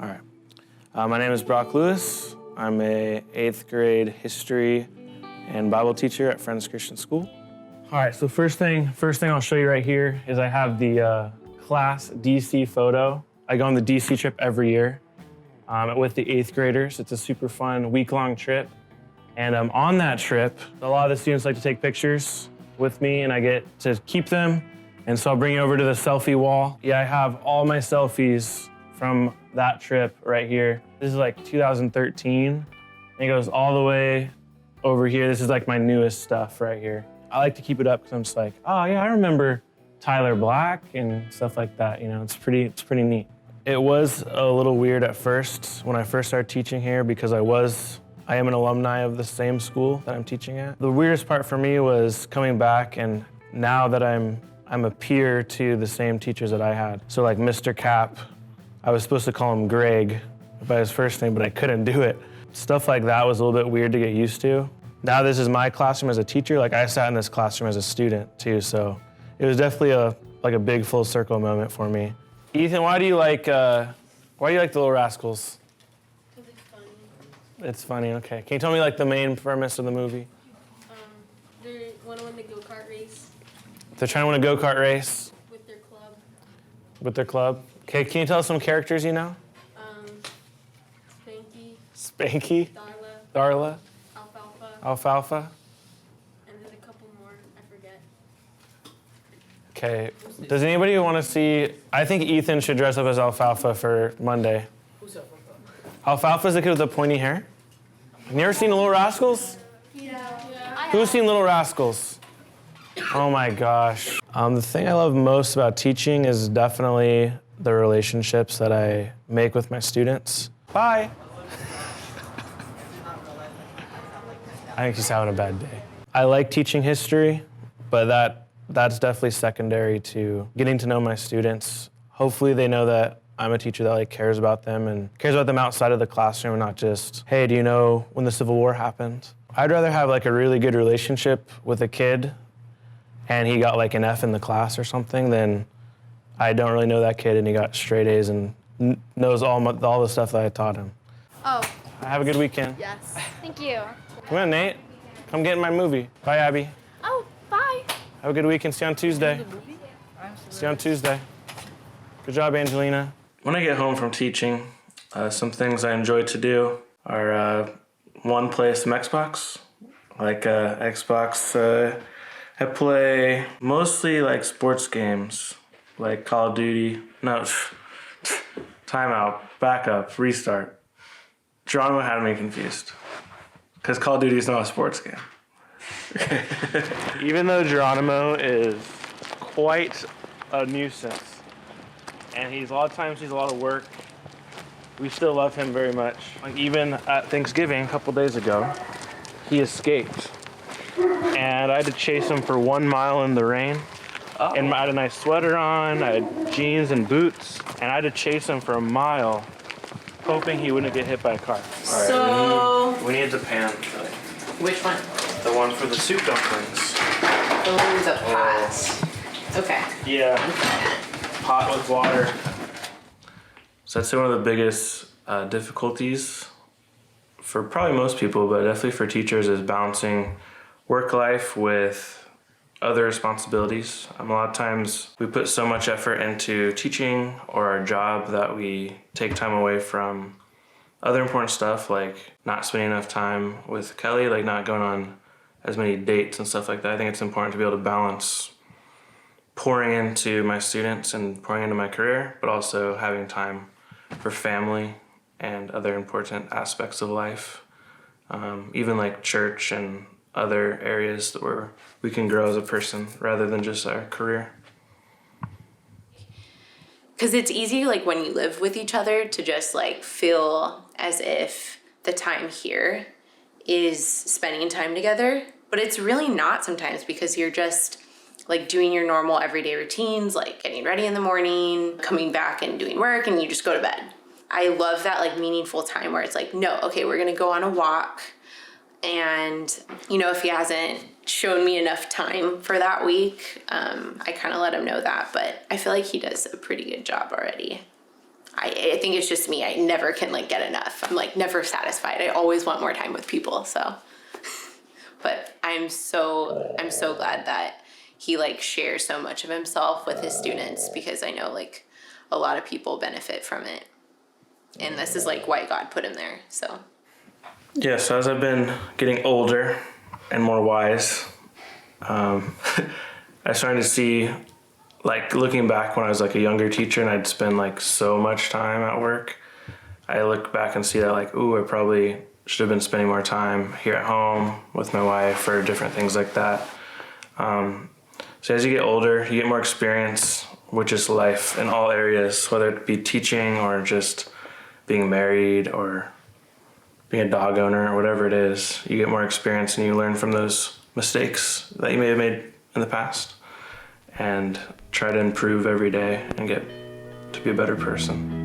All right. My name is Brock Lewis. I'm a 8th grade history and Bible teacher at Friends Christian School. All right, so first thing I'll show you right here is I have the class DC photo. I go on the DC trip every year with the 8th graders. It's a super fun week-long trip. And on that trip, a lot of the students like to take pictures with me and I get to keep them. And so I'll bring you over to the selfie wall. Yeah, I have all my selfies from that trip right here. This is like 2013. And it goes all the way over here. This is like my newest stuff right here. I like to keep it up because I'm just like, oh yeah, I remember Tyler Black and stuff like that. You know, it's pretty neat. It was a little weird at first when I first started teaching here because I am an alumni of the same school that I'm teaching at. The weirdest part for me was coming back and now that I'm a peer to the same teachers that I had. So like Mr. Cap, I was supposed to call him Greg by his first name, but I couldn't do it. Stuff like that was a little bit weird to get used to. Now this is my classroom as a teacher. Like I sat in this classroom as a student too, so it was definitely a big full circle moment for me. Ethan, why do you like the Little Rascals? Because it's funny. It's funny, okay. Can you tell me like the main premise of the movie? They want to win the go-kart race. They're trying to win a go-kart race. With their club. With their club? Okay, can you tell us some characters you know? Spanky. Spanky? Darla. Darla? Alfalfa. Alfalfa? And then a couple more, I forget. Okay, does anybody want to see, I think Ethan should dress up as Alfalfa for Monday. Who's Alfalfa? Alfalfa's the kid with the pointy hair? Have you ever seen Little Rascals? Yeah. Who's seen Little Rascals? Oh my gosh. The thing I love most about teaching is definitely the relationships that I make with my students. Bye. I think she's having a bad day. I like teaching history, but that's definitely secondary to getting to know my students. Hopefully they know that I'm a teacher that like cares about them and cares about them outside of the classroom and not just, hey, do you know when the Civil War happened? I'd rather have like a really good relationship with a kid and he got like an F in the class or something than I don't really know that kid and he got straight A's and knows all the stuff that I taught him. Oh. Have a good weekend. Yes. Thank you. Come on, Nate. Come get in my movie. Bye, Abby. Oh, bye. Have a good weekend. See you on Tuesday. See you on Tuesday. Good job, Angelina. When I get home from teaching, some things I enjoy to do are one, play some Xbox. Like Xbox, I play mostly like sports games, like Call of Duty. No, timeout, backup, restart. Geronimo had me confused because Call of Duty is not a sports game. Even though Geronimo is quite a nuisance, and a lot of times he's a lot of work, we still love him very much. Like even at Thanksgiving a couple days ago, he escaped. And I had to chase him for 1 mile in the rain. Oh. And I had a nice sweater on, I had jeans and boots, and I had to chase him for 1 mile, hoping he wouldn't get hit by a car. So... we need the pan. Which one? The one for the soup dumplings. Oh, the pot. Okay. Yeah, pot with water. So that's one of the biggest difficulties for probably most people, but definitely for teachers, is balancing work life with other responsibilities. A lot of times we put so much effort into teaching or our job that we take time away from other important stuff, like not spending enough time with Kelly, like not going on as many dates and stuff like that. I think it's important to be able to balance pouring into my students and pouring into my career, but also having time for family and other important aspects of life, even like church and other areas where we can grow as a person rather than just our career. Because it's easy, like when you live with each other, to just like feel as if the time here is spending time together, but it's really not sometimes, because you're just like doing your normal everyday routines, like getting ready in the morning, coming back and doing work, and you just go to bed. I love that like meaningful time where it's like, no, okay, we're gonna go on a walk And, you know, if he hasn't shown me enough time for that week, I kind of let him know that. But I feel like he does a pretty good job already. I think it's just me. I never can like get enough. I'm like never satisfied. I always want more time with people. So, but I'm so glad that he like shares so much of himself with his students, because I know like a lot of people benefit from it. And this is like why God put him there. So. Yeah, so as I've been getting older and more wise, I started to see, like looking back when I was like a younger teacher and I'd spend like so much time at work, I look back and see that like, ooh, I probably should have been spending more time here at home with my wife or different things like that. So as you get older, you get more experience with just life in all areas, whether it be teaching or just being married or being a dog owner or whatever it is. You get more experience and you learn from those mistakes that you may have made in the past and try to improve every day and get to be a better person.